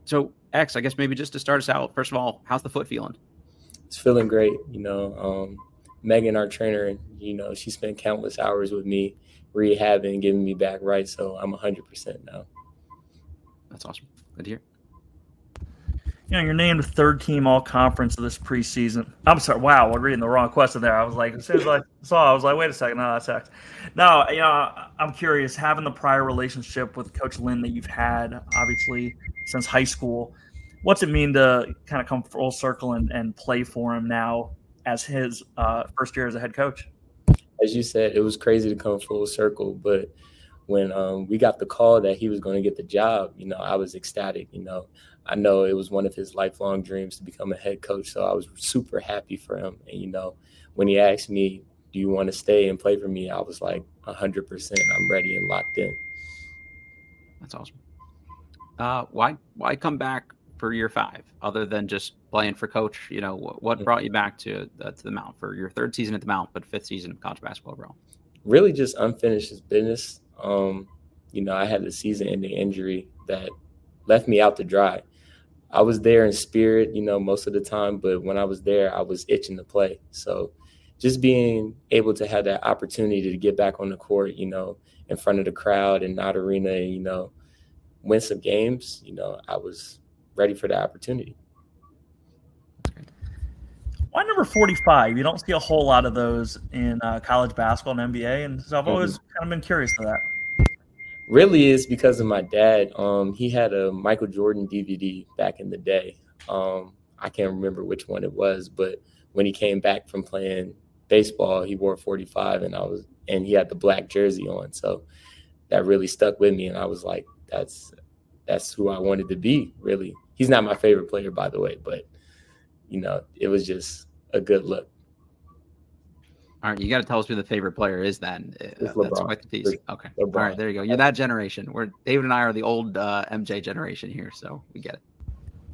So X, I guess maybe just to start us out, first of all, how's the foot feeling? It's feeling great. Megan, our trainer, she spent countless hours with me rehabbing, getting me back right. So I'm 100% now. That's awesome. Good to hear. You're named third team all conference of this preseason. I'm sorry. Wow, we're reading the wrong question there. I was like, as soon as I saw, I was like, wait a second, no, that's X. No, I'm curious. Having the prior relationship with Coach Lynn that you've had, obviously since high school, what's it mean to kind of come full circle and play for him now as his first year as a head coach? As you said, it was crazy to come full circle, but when we got the call that he was going to get the job, I was ecstatic. I know it was one of his lifelong dreams to become a head coach, so I was super happy for him. And, when he asked me, do you want to stay and play for me, I was like 100%. I'm ready and locked in. That's awesome. Why come back for year 5 other than just playing for coach? What brought you back to the Mount for your 3rd season at the Mount, but 5th season of college basketball overall? Really just unfinished business. I had the season-ending injury that left me out to dry. I was there in spirit, most of the time, but when I was there, I was itching to play. So just being able to have that opportunity to get back on the court, in front of the crowd and not arena, and, win some games, I was ready for the opportunity. Why number 45? You don't see a whole lot of those in college basketball and NBA, and so I've always kind of been curious to that. Really is because of my dad. He had a Michael Jordan DVD back in the day. I can't remember which one it was, but when he came back from playing baseball, he wore 45 and he had the black jersey on. So that really stuck with me. And I was like, that's who I wanted to be, really. He's not my favorite player, by the way, but it was just a good look. All right, you got to tell us who the favorite player is then. That's quite the tease. Okay. LeBron. All right, there you go. You're that generation. David and I are the old MJ generation here, so we get it.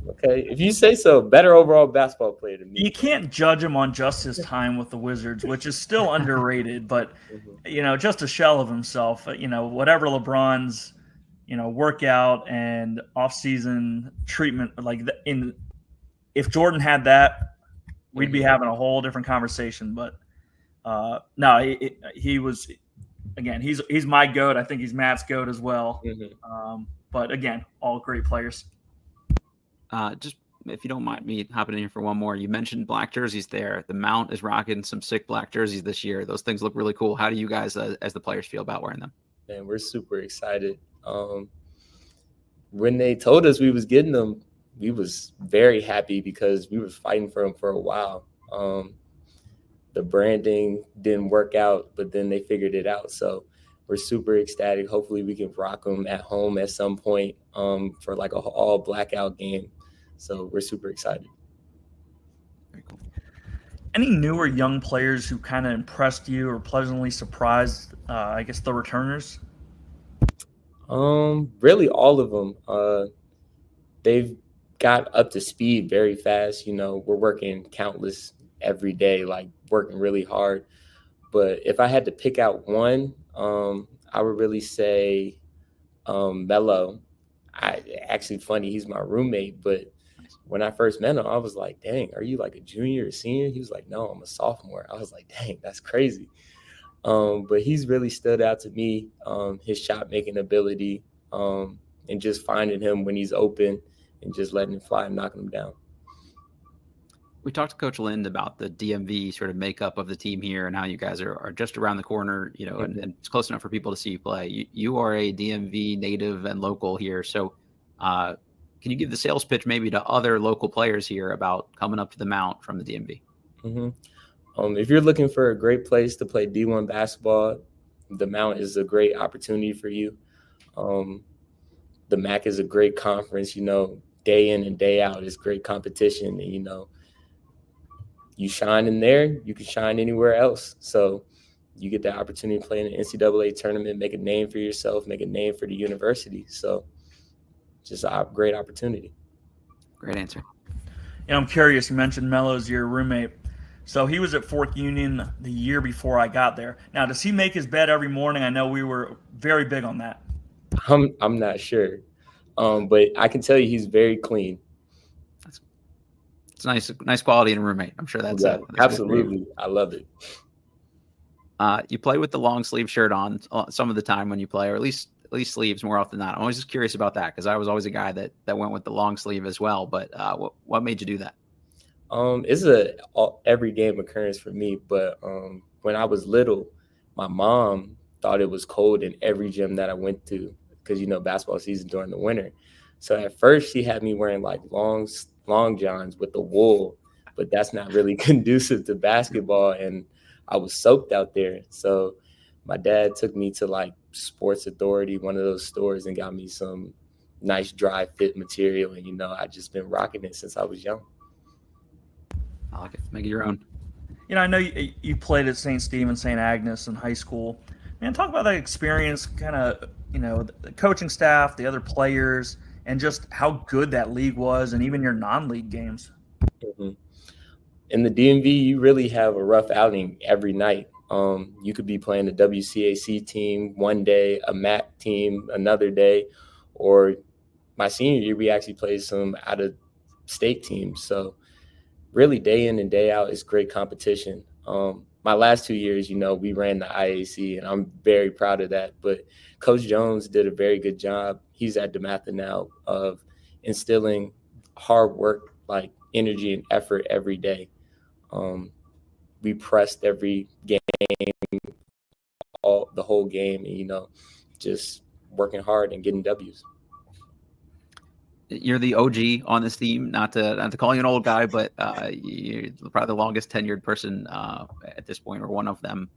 Okay, if you say so. Better overall basketball player than me. You can't judge him on just his time with the Wizards, which is still underrated, but just a shell of himself. Whatever LeBron's workout and off-season treatment, if Jordan had that, we'd be having a whole different conversation. But no, he was, again, he's my GOAT. I think he's Matt's GOAT as well. But again, all great players. Just if you don't mind me hopping in here for one more, you mentioned black jerseys there. The Mount is rocking some sick black jerseys this year. Those things look really cool. How do you guys, as the players, feel about wearing them? Man, we're super excited. When they told us we was getting them, we was very happy because we were fighting for them for a while. The branding didn't work out, but then they figured it out. So we're super ecstatic. Hopefully we can rock them at home at some point for like a all blackout game. So we're super excited. Very cool. Any newer young players who kind of impressed you or pleasantly surprised, I guess, the returners? Really all of them. They've got up to speed very fast. We're working countless every day, like working really hard. But if I had to pick out one, I would really say Melo. Actually funny, he's my roommate, but when I first met him, I was like, dang, are you like a junior or senior? He was like, no, I'm a sophomore. I was like, dang, that's crazy. But he's really stood out to me, his shot making ability, and just finding him when he's open and just letting him fly and knocking him down. We talked to Coach Lind about the DMV sort of makeup of the team here and how you guys are just around the corner, and it's close enough for people to see you play. You are a DMV native and local here. So can you give the sales pitch maybe to other local players here about coming up to the Mount from the DMV? If you're looking for a great place to play D1 basketball, the Mount is a great opportunity for you. The MAC is a great conference, day in and day out. It's great competition. And, you shine in there, you can shine anywhere else. So you get the opportunity to play in an NCAA tournament, make a name for yourself, make a name for the university. So just a great opportunity. Great answer. I'm curious. You mentioned Melo's your roommate. So he was at Fork Union the year before I got there. Now, does he make his bed every morning? I know we were very big on that. I'm not sure. But I can tell you he's very clean. It's nice quality in a roommate. I'm sure that's absolutely. I love it. You play with the long sleeve shirt on some of the time when you play, or at least sleeves more often than not. I'm always just curious about that because I was always a guy that went with the long sleeve as well. But what made you do that? It's a every game occurrence for me. But when I was little, my mom thought it was cold in every gym that I went to because basketball season during the winter. So at first she had me wearing like long johns with the wool, but that's not really conducive to basketball, and I was soaked out there. So my dad took me to like Sports Authority, one of those stores, and got me some nice dry fit material, and I just been rocking it since I was young. I like it. Make it your own. I know you played at St. Stephen, St. Agnes in high school. Man, talk about that experience, kind of, the coaching staff, the other players, and just how good that league was, and even your non-league games. Mm-hmm. In the DMV, you really have a rough outing every night. You could be playing a WCAC team one day, a MAC team another day, or my senior year, we actually played some out-of-state teams. So really day in and day out is great competition. My last 2 years, we ran the IAC, and I'm very proud of that. But Coach Jones did a very good job. He's at DeMatha now of instilling hard work, like energy and effort every day. We pressed every game, the whole game, and just working hard and getting W's. You're the OG on this team, not to call you an old guy, but you're probably the longest tenured person at this point, or one of them.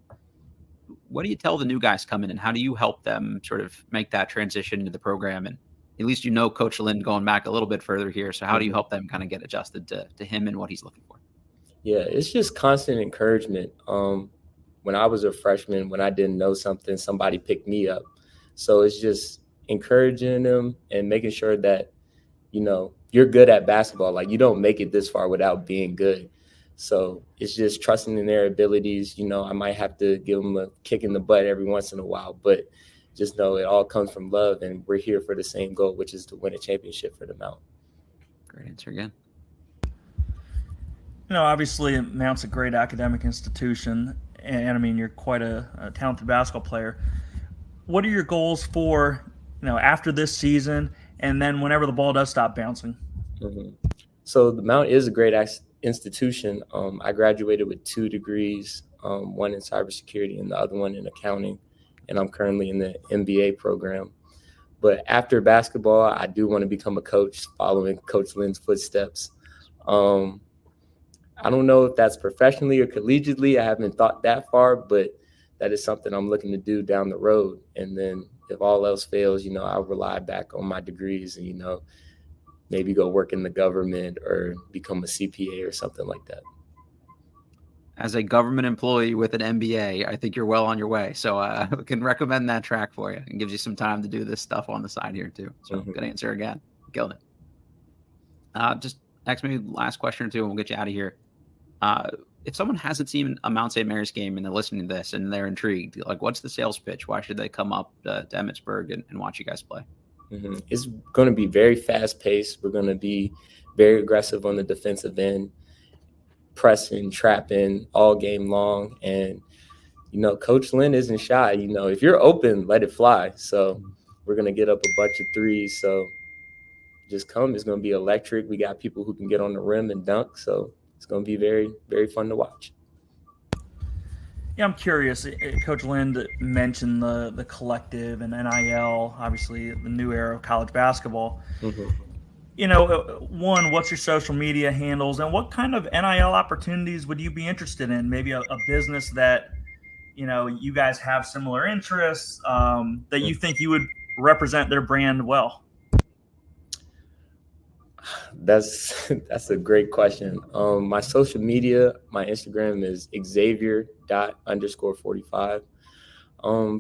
What do you tell the new guys coming in? How do you help them sort of make that transition into the program? And at least Coach Lynn going back a little bit further here. So how do you help them kind of get adjusted to him and what he's looking for? Yeah, it's just constant encouragement. When I was a freshman, when I didn't know something, somebody picked me up. So it's just encouraging them and making sure that you're good at basketball. Like, you don't make it this far without being good. So it's just trusting in their abilities. I might have to give them a kick in the butt every once in a while, but just know it all comes from love, and we're here for the same goal, which is to win a championship for the Mount. Great answer again. Obviously Mount's a great academic institution, and I mean, you're quite a talented basketball player. What are your goals for, after this season, and then whenever the ball does stop bouncing? Mm-hmm. So the Mount is a great institution. I graduated with 2 degrees, one in cybersecurity and the other one in accounting, and I'm currently in the MBA program. But after basketball, I do want to become a coach, following Coach Lynn's footsteps. I don't know if that's professionally or collegiately. I haven't thought that far, but that is something I'm looking to do down the road. And then if all else fails, I'll rely back on my degrees and, maybe go work in the government or become a CPA or something like that. As a government employee with an MBA, I think you're well on your way. So I can recommend that track for you. It gives you some time to do this stuff on the side here too. So Good answer again. Killed it. Just next, maybe last question or two, and we'll get you out of here. If someone hasn't seen a Mount St. Mary's game and they're listening to this and they're intrigued, like, what's the sales pitch? Why should they come up to Emmitsburg and watch you guys play? Mm-hmm. It's going to be very fast paced. We're going to be very aggressive on the defensive end, pressing, trapping all game long. And, Coach Lynn isn't shy. If you're open, let it fly. So we're going to get up a bunch of threes. So just come. It's going to be electric. We got people who can get on the rim and dunk. So it's going to be very, very fun to watch. Yeah, I'm curious. Coach Lynn mentioned the collective and NIL, obviously the new era of college basketball. Mm-hmm. One, what's your social media handles, and what kind of NIL opportunities would you be interested in? Maybe a business that, you guys have similar interests, that you think you would represent their brand well. That's a great question. My social media, my Instagram is Xavier._45.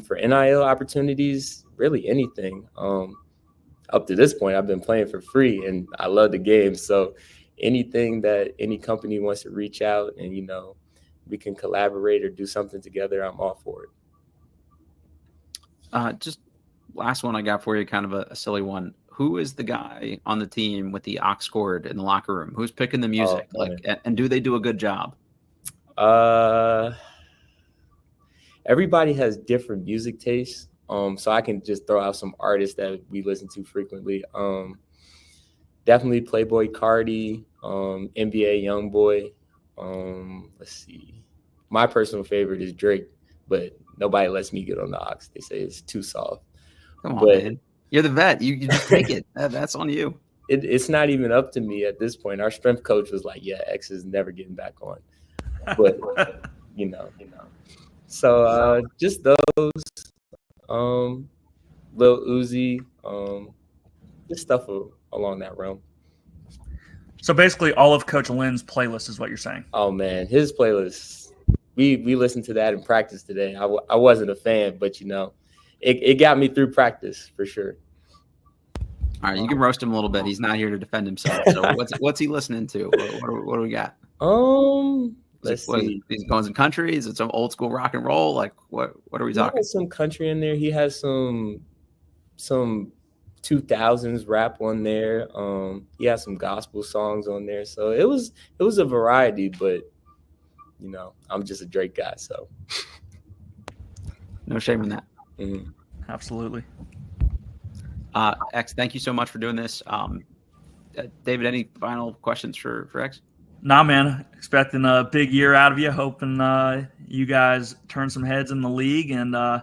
For NIL opportunities, really anything. Up to this point, I've been playing for free, and I love the game. So anything that any company wants to reach out and, we can collaborate or do something together, I'm all for it. Just last one I got for you, kind of a silly one. who is the guy on the team with the aux cord in the locker room? Who's picking the music? Oh, and do they do a good job? Everybody has different music tastes. So I can just throw out some artists that we listen to frequently. Definitely Playboy Cardi, NBA YoungBoy. Let's see. My personal favorite is Drake, but nobody lets me get on the aux. They say it's too soft. Come on, man. You're the vet. You just take it. That's on you. It's not even up to me at this point. Our strength coach was like, yeah, X is never getting back on. But, you know. So just those, Lil Uzi, just stuff along that realm. So basically all of Coach Lynn's playlist is what you're saying. Oh, man, his playlist, we listened to that in practice today. I wasn't a fan, but, it got me through practice for sure. All right, you can roast him a little bit. He's not here to defend himself. So what's he listening to? What do we got? Let's see. He's going some country. Is it some old school rock and roll? Like what are we talking? He has some country in there. He has some 2000s rap on there. He has some gospel songs on there. So it was a variety, but I'm just a Drake guy, so no shame in that. Mm-hmm. Absolutely. X, thank you so much for doing this. David, any final questions for X? Nah, man. Expecting a big year out of you. Hoping you guys turn some heads in the league. And I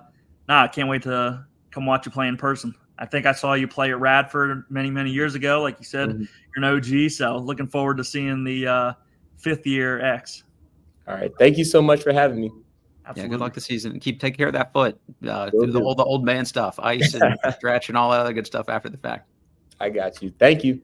can't wait to come watch you play in person. I think I saw you play at Radford many, many years ago. Like you said, you're an OG. So looking forward to seeing the fifth year X. All right. Thank you so much for having me. Absolutely. Yeah, good luck this season. Take care of that foot. Do the old man stuff, ice and stretch and all that other good stuff after the fact. I got you. Thank you.